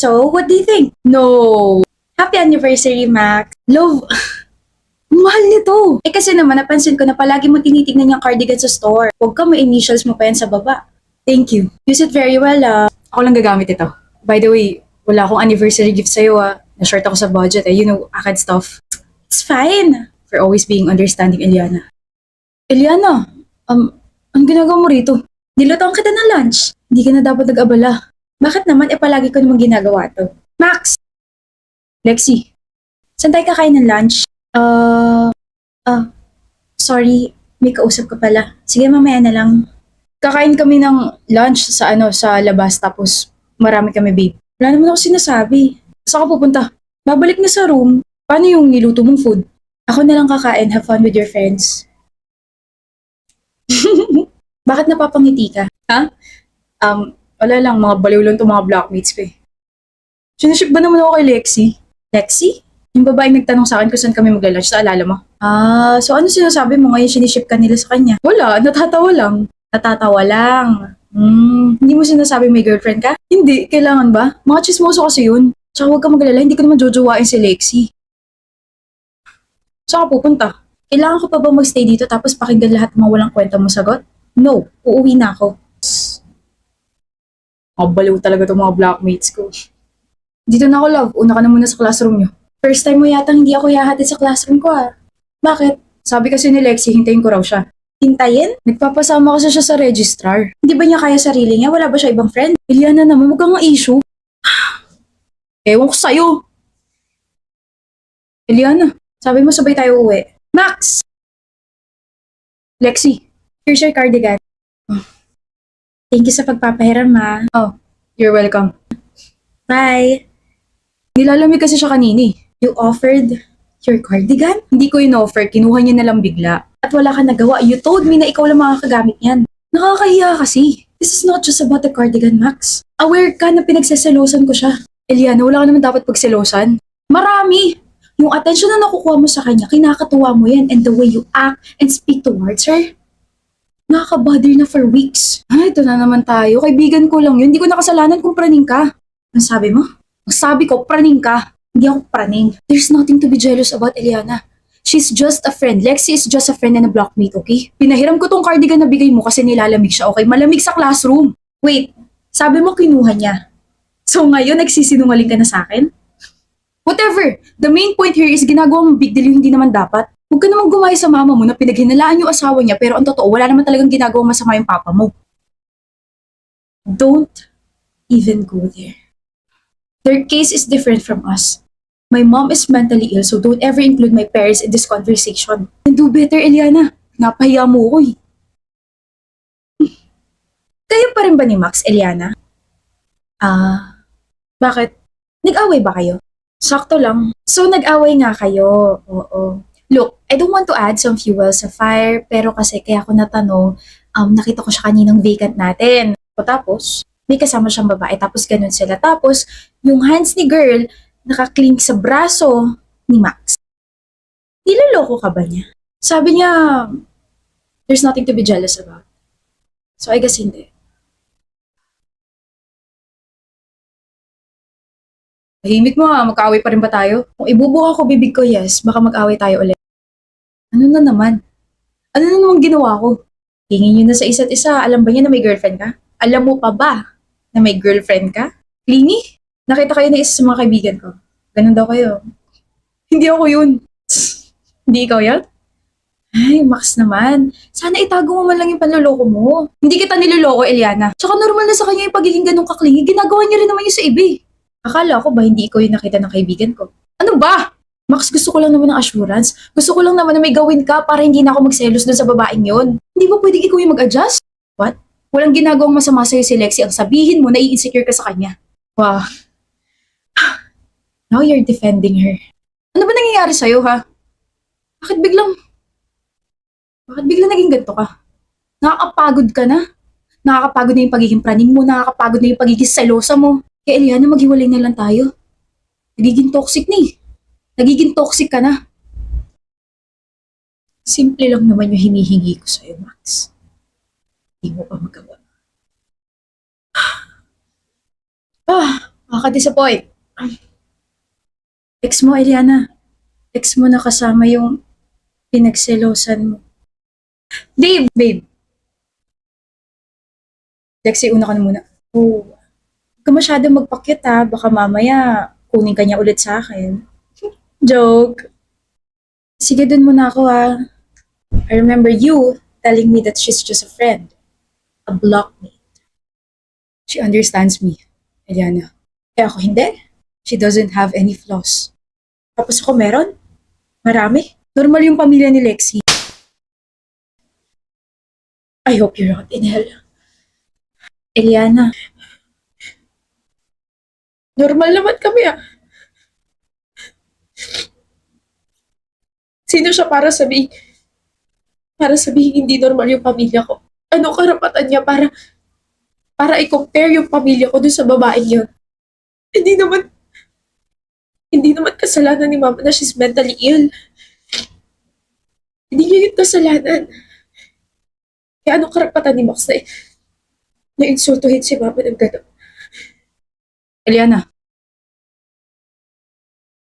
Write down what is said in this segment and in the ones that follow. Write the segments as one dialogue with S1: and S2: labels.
S1: So, what do you think? No. Happy anniversary, Max. Love. Mahal nito. Eh kasi naman napansin ko na palagi mo tinitignan yung cardigan sa store. Huwag ka ma-initials mo pa yan sa baba. Thank you. Use it very well, ah. Ako lang gagamit ito. By the way, wala akong anniversary gift sa'yo, ah. Na-short ako sa budget, eh. You know, akad stuff. It's fine. For always being understanding, Eliana. Eliana, ang ginagawa mo rito? Nilutoan kita ng lunch. Hindi ka na dapat nag-abala. Bakit naman palagi ko namang ginagawa to? Max! Lexi, saan tayo kakain ng lunch? Sorry, may kausap ka pala. Sige, mamaya na lang. Kakain kami ng lunch sa labas tapos marami kami, babe. Wala naman ako sinasabi. Saan ka pupunta? Babalik na sa room. Paano yung niluto mong food? Ako na lang kakain. Have fun with your friends. Bakit napapangiti ka? Ha? Wala lang. Mga baliw lang itong mga blockmates ko eh. Siniship ba naman ako kay Lexi? Lexi? Yung babaeng nagtanong sa akin kung saan kami magla-lunch, naalala mo? So ano sinasabi mo ngayon siniship ka nila sa kanya? Wala, natatawa lang. Natatawa lang. Hindi mo sinasabi may girlfriend ka? Hindi, kailangan ba? Mga chismoso kasi yun. Tsaka huwag ka magalala, hindi ko naman jojowain si Lexi. Saan ka pupunta? Kailangan ko pa ba magstay dito tapos pakinggan lahat ng mga walang kwenta mo sagot? No, uuwi na ako. Baliw talaga itong mga blockmates ko. Dito na ako, love. Una ka na muna sa classroom nyo. First time mo yatang hindi ako yahatid sa classroom ko, ah. Bakit? Sabi kasi ni Lexi, hintayin ko raw siya. Hintayin? Nagpapasama kasi siya sa registrar. Hindi ba niya kaya sarili niya? Wala ba siya ibang friend? Eliana naman, huwag kang issue. Ewan ko sa'yo. Eliana, sabi mo sabay tayo uwi. Max! Lexi, here's your cardigan. Oh. Thank you sa pagpapahiram, ha. Oh, you're welcome. Bye. Nilalamig kasi siya kanini. You offered your cardigan? Hindi ko in-offer, kinuha niya na lang bigla. At wala ka nagawa. You told me na ikaw lang makakagamit yan. Nakakahiya kasi. This is not just about the cardigan, Max. Aware ka na pinagseselosan ko siya. Eliana, wala ka naman dapat pagselosan. Marami! Yung attention na nakukuha mo sa kanya, kinakatuwa mo yan, and the way you act and speak towards her. Nakaka-bother na for weeks. Ay, ito na naman tayo. Kaibigan ko lang yun. Hindi ko nakasalanan kung praning ka. Ang sabi mo? Ang sabi ko, praning ka. Hindi ako praning. There's nothing to be jealous about, Eliana. She's just a friend. Lexi is just a friend and a blockmate, okay? Pinahiram ko tong cardigan na bigay mo kasi nilalamig siya, okay? Malamig sa classroom. Wait, sabi mo kinuha niya. So ngayon, nagsisinungaling ka na sa akin? Whatever. The main point here is ginagawa mong big deal yung hindi naman dapat. Huwag ka namang gumaya sa mama mo na pinaghinalaan yung asawa niya pero ang totoo, wala naman talagang ginagawa masama yung papa mo. Don't even go there. Their case is different from us. My mom is mentally ill, so don't ever include my parents in this conversation. And do better, Eliana. Napahiya mo ko eh. Kayo pa rin ba ni Max, Eliana? Bakit? Nag-away ba kayo? Sakto lang. So, nag-away nga kayo. Oo. Look, I don't want to add some fuel sa fire, pero kasi kaya ako natanong, nakita ko siya kaninang vacant natin. O tapos, may kasama siyang babae, tapos ganun sila. Tapos, yung hands ni girl, nakaklink sa braso ni Max. Niloloko ka ba niya? Sabi niya, there's nothing to be jealous about. So, I guess hindi. Tahimik mo ha, magkaaway pa rin ba tayo? Kung ibubuka ko bibig ko, yes, baka mag-away tayo ulit. Ano na naman? Ano na naman ginawa ko? Tingin nyo na sa isa't isa, alam ba niya na may girlfriend ka? Alam mo pa ba na may girlfriend ka? Clingy? Nakita kayo na isa sa mga kaibigan ko. Ganun daw kayo. Hindi ako yun. Hindi ikaw yan? Ay, Max naman. Sana itago mo man lang yung panloloko mo. Hindi kita niloloko, Eliana. Tsaka normal na sa kanya yung pagiging ganong kaklingi. Ginagawa niya rin naman yun sa iba eh. Akala ko ba hindi ikaw yung nakita ng kaibigan ko? Ano ba? Max, gusto ko lang naman ng assurance. Gusto ko lang naman na may gawin ka para hindi na ako magselos dun sa babaeng yon. Hindi ba pwedeng ikaw yung mag-adjust? What? Walang ginagawang masama sa'yo si Lexi. Ang sabihin mo na i-insecure ka sa kanya. Wow. Now you're defending her. Ano ba nangyayari sa'yo, ha? Bakit biglang naging ganito ka? Nakakapagod ka na? Nakakapagod na yung pagiging praning mo, nakakapagod na yung pagiging selosa mo. Kaya Eliana, maghiwalay na lang tayo. Nagiging toxic na eh. Nagiging toxic ka na. Simple lang naman yung hinihingi ko sa'yo, Max. Hindi mo pa magawa. Nakaka-disappoint. Ex mo, Eliana. Ex mo na kasama yung pinagselosan mo. Babe. Lexi, una ka na muna. Oh, huwag ka masyado magpakyut ha. Baka mamaya kunin ka niya ulit sa akin. Joke. Sige, dun muna ako ha. I remember you telling me that she's just a friend. A blockmate. She understands me, Eliana. Kaya ako hindi. She doesn't have any flaws. Tapos ako meron? Marami. Normal yung pamilya ni Lexi. I hope you're not in hell. Eliana. Normal naman kami ah. Sino siya para sabihin hindi normal yung pamilya ko? Anong karapatan niya para i-compare yung pamilya ko dun sa babaeng yun? Hindi naman, hindi naman kasalanan ni mama na she's mentally ill. Hindi niya yun kasalanan. Kaya anong karapatan ni Max na insultuhin si mama ng gano'n? Eliana.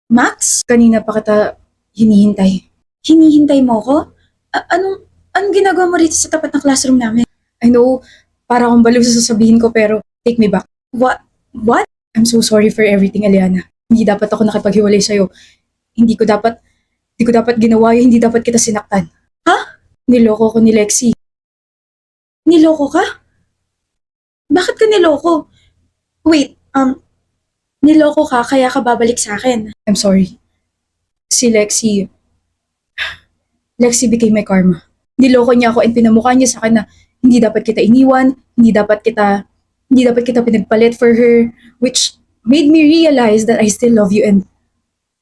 S1: Max? Kanina pa kita hinihintay. Hinihintay mo ko? Anong ginagawa mo rito sa tapat ng classroom namin? I know, para akong baliw sa sasabihin ko pero take me back. What? I'm so sorry for everything, Eliana. Hindi dapat ako nakipaghiwalay sa'yo. Hindi ko dapat ginawa yun, hindi dapat kita sinaktan. Ha? Niloko ko ni Lexi. Niloko ka? Bakit ka niloko? Wait, niloko ka kaya ka babalik sa akin. I'm sorry. Si Lexi became my karma. Niloko niya ako and pinamukha niya sa akin na hindi dapat kita iniwan, hindi dapat kita pinagpalit for her, which made me realize that I still love you and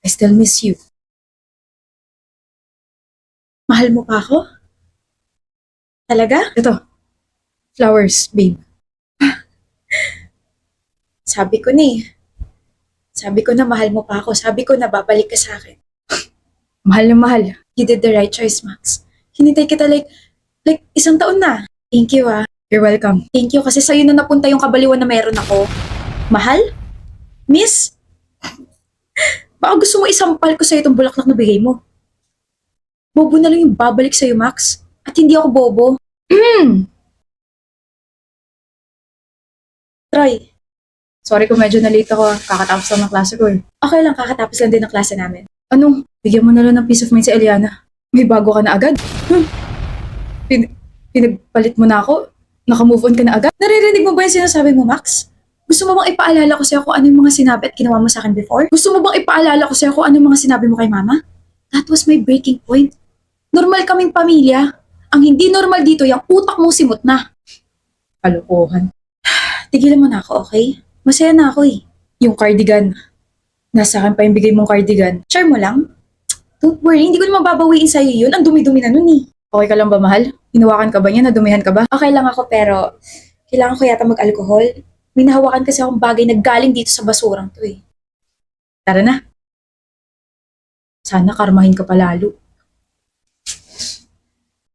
S1: I still miss you. Mahal mo pa ako? Talaga? Ito, flowers, babe. Sabi ko na mahal mo pa ako. Sabi ko na babalik ka sa akin. Mahal na mahal. You did the right choice, Max. Hinintay kita like 1 taon na. Thank you ah. You're welcome. Thank you kasi sa'yo na napunta yung kabaliwan na meron ako. Mahal? Miss? Baka gusto mo isampal ko sa'yo itong bulaklak na bigay mo. Bobo na lang yung babalik sa'yo, Max. At hindi ako bobo. Troy. Sorry kung medyo na-late ako. Kakatapos lang ng klase ko eh. Okay lang, kakatapos lang din ng klase namin. Anong? Bigyan mo na lang ng peace of mind si Eliana. May bago ka na agad. Pinagpalit mo na ako? Naka-move on ka na agad? Naririnig mo ba yung sinasabi mo, Max? Gusto mo bang ipaalala ko sa'yo kung ano yung mga sinabi at ginawa mo sa akin before? Gusto mo bang ipaalala ko sa'yo kung ano yung mga sinabi mo kay mama? That was my breaking point. Normal kaming pamilya. Ang hindi normal dito, yung utak mo simot na. Kalokohan. Tigilan mo na ako, okay? Masaya na ako eh. Yung cardigan. Nasa akin pa yung bigay mong cardigan. Share mo lang. Don't worry, hindi ko naman babawiin sa'yo yun. Ang dumi-dumi na nun eh. Okay ka lang ba, mahal? Hinawakan ka ba niya? Nadumihan ka ba? Okay lang ako pero kailangan ko yata mag-alcohol. May nahawakan kasi akong bagay na galing dito sa basurang to eh. Tara na. Sana karmahin ka pa lalo.